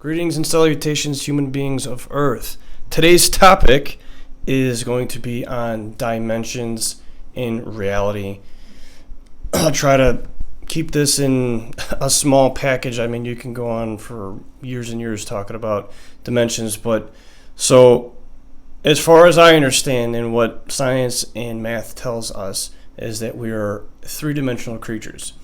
Greetings and salutations, human beings of Earth. Today's topic is going to be on dimensions in reality. I'll try to keep this in a small package. I mean, you can go on for years and years talking about dimensions, but so as far as I understand and what science and math tells us is that we are three-dimensional creatures.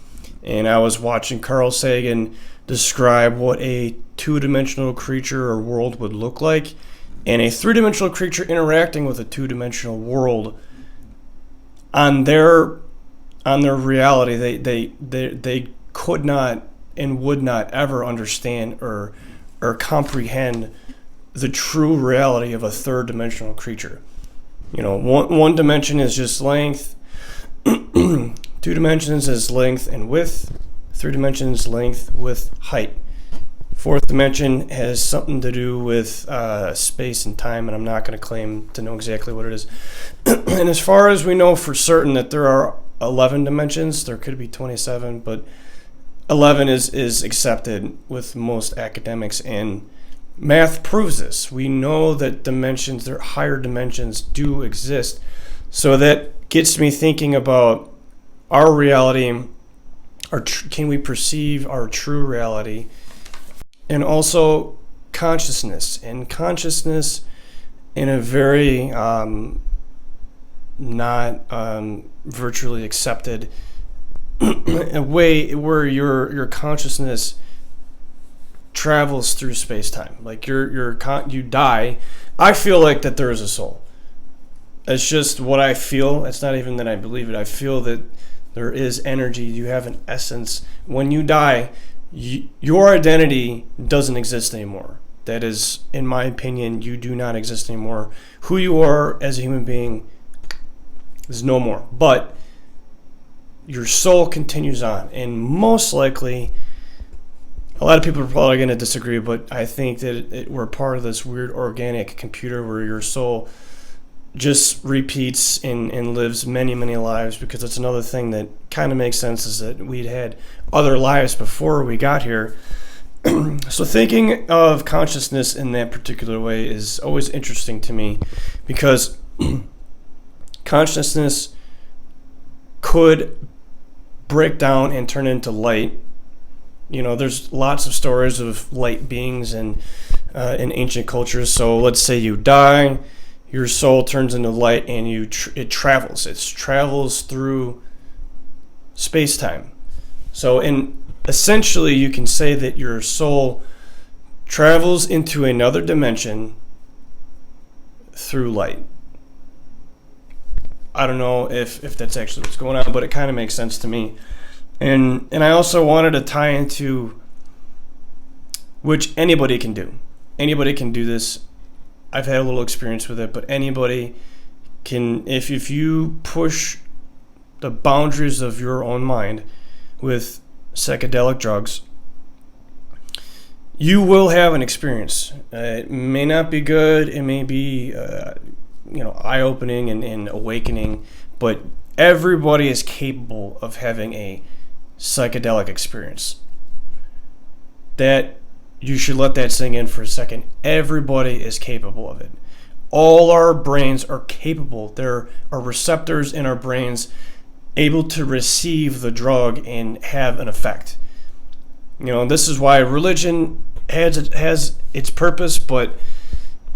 And I was watching Carl Sagan describe what a two-dimensional creature or world would look like, and a three-dimensional creature interacting with a two-dimensional world on their reality, they could not and would not ever understand or comprehend the true reality of a third-dimensional creature. You know, one dimension is just length, two dimensions is length and width, three dimensions length, width, height. Fourth dimension has something to do with space and time, and I'm not going to claim to know exactly what it is. And as far as we know for certain that there are 11 dimensions, there could be 27, but 11 is accepted with most academics, and math proves this. We know that dimensions, there higher dimensions do exist. So that gets me thinking about our reality, can we perceive our true reality, and also consciousness. And consciousness in a very not virtually accepted a way where your consciousness travels through space-time. Like you die. I feel like that there is a soul. It's just what I feel. It's not even that I believe it. I feel that there is energy. You have an essence. When you die, your identity doesn't exist anymore. That is, in my opinion, you do not exist anymore. Who you are as a human being is no more. But your soul continues on. And most likely, a lot of people are probably going to disagree, but I think that we're part of this weird organic computer where your soul just repeats and lives many, many lives, because it's another thing that kind of makes sense is that we'd had other lives before we got here. So thinking of consciousness in that particular way is always interesting to me, because consciousness could break down and turn into light. You know, there's lots of stories of light beings in ancient cultures. So let's say you die, your soul turns into light, and it travels. It travels through space-time. So essentially, you can say that your soul travels into another dimension through light. I don't know if that's actually what's going on, but it kind of makes sense to me. And I also wanted to tie into which anybody can do. Anybody can do this. I've had a little experience with it, but anybody can, if you push the boundaries of your own mind with psychedelic drugs, you will have an experience. It may not be good. It may be, eye-opening and awakening, but everybody is capable of having a psychedelic experience. That you should let that sink in for a second. Everybody is capable of it. All our brains are capable. There are receptors in our brains able to receive the drug and have an effect. You know, this is why religion has its purpose, but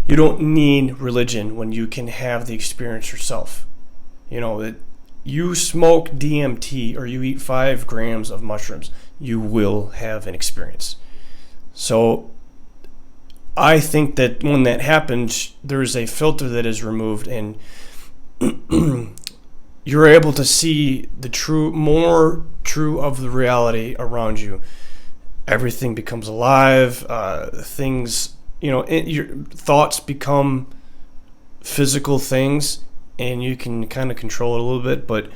you don't need religion when you can have the experience yourself. You know, that you smoke DMT or you eat 5 grams of mushrooms, you will have an experience. So I think that when that happens, there's a filter that is removed, and you're able to see the more true of the reality around you. Everything becomes alive. Things, your thoughts become physical things, and you can kind of control it a little bit. But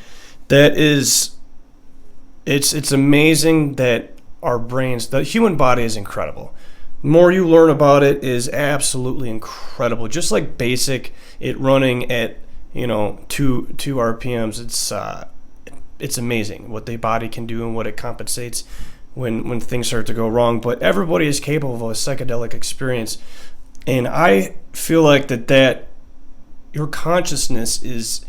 it's amazing that our brains, the human body is incredible. The more you learn about it is absolutely incredible. Just like basic, it running at 2 RPMs, it's amazing what the body can do and what it compensates when things start to go wrong. But everybody is capable of a psychedelic experience, and I feel like that your consciousness is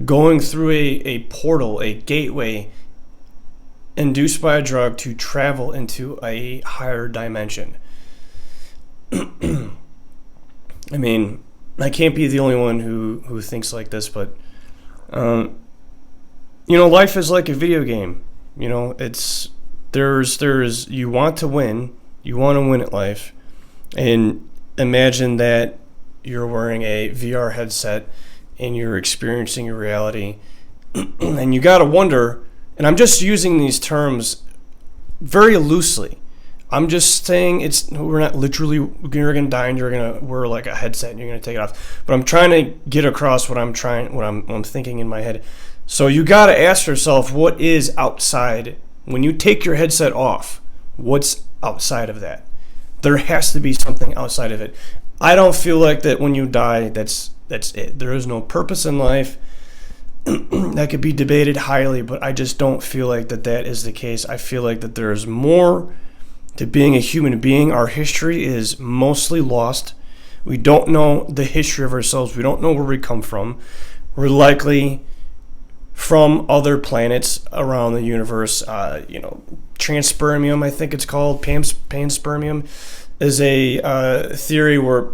going through a portal, a gateway induced by a drug to travel into a higher dimension. I mean, I can't be the only one who thinks like this, but life is like a video game. There's you want to win at life, and imagine that you're wearing a VR headset and you're experiencing your reality, and you gotta wonder. And I'm just using these terms very loosely. I'm just saying we're not literally, you're going to die and you're going to wear like a headset and you're going to take it off. But I'm trying to get across what I'm thinking in my head. So you got to ask yourself, what is outside? When you take your headset off, what's outside of that? There has to be something outside of it. I don't feel like that when you die, that's it. There is no purpose in life. That could be debated highly, but I just don't feel like that is the case. I feel like that there's more to being a human being. Our history is mostly lost. We don't know the history of ourselves. We don't know where we come from. We're likely from other planets around the universe. Transpermium, I think it's called. Panspermium is a theory where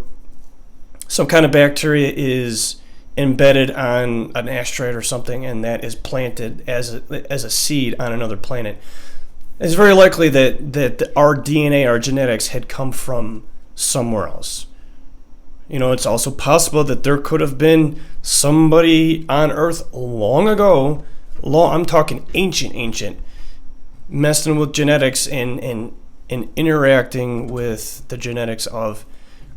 some kind of bacteria is embedded on an asteroid or something, and that is planted as a seed on another planet. It's very likely that our DNA, our genetics, had come from somewhere else. It's also possible that there could have been somebody on Earth long ago, I'm talking ancient, messing with genetics and interacting with the genetics of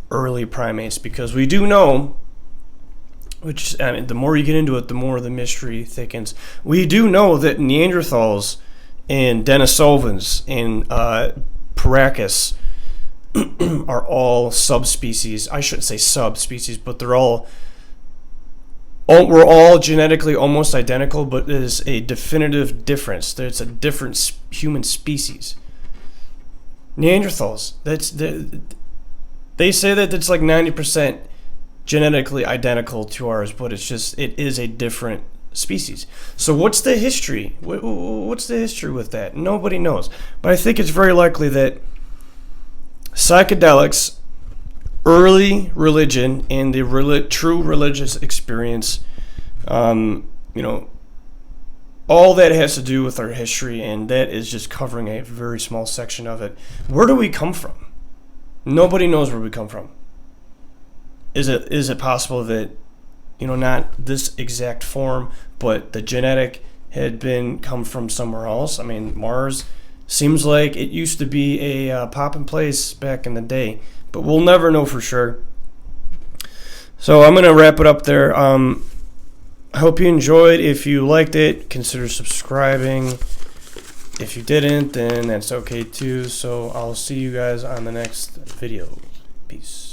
early primates, because we do know, the more you get into it, the more the mystery thickens. We do know that Neanderthals and Denisovans and Paracus are all subspecies. I shouldn't say subspecies, but we're all genetically almost identical, but there's a definitive difference. There's a different human species. Neanderthals, they say that it's like 90% genetically identical to ours, but it is a different species. So what's the history? What's the history with that? Nobody knows. But I think it's very likely that psychedelics, early religion, and the true religious experience, all that has to do with our history, and that is just covering a very small section of it. Where do we come from? Nobody knows where we come from. Is it possible that, not this exact form, but the genetic had come from somewhere else? I mean, Mars seems like it used to be a poppin' place back in the day, but we'll never know for sure. So I'm going to wrap it up there. I hope you enjoyed. If you liked it, consider subscribing. If you didn't, then that's okay too. So I'll see you guys on the next video. Peace.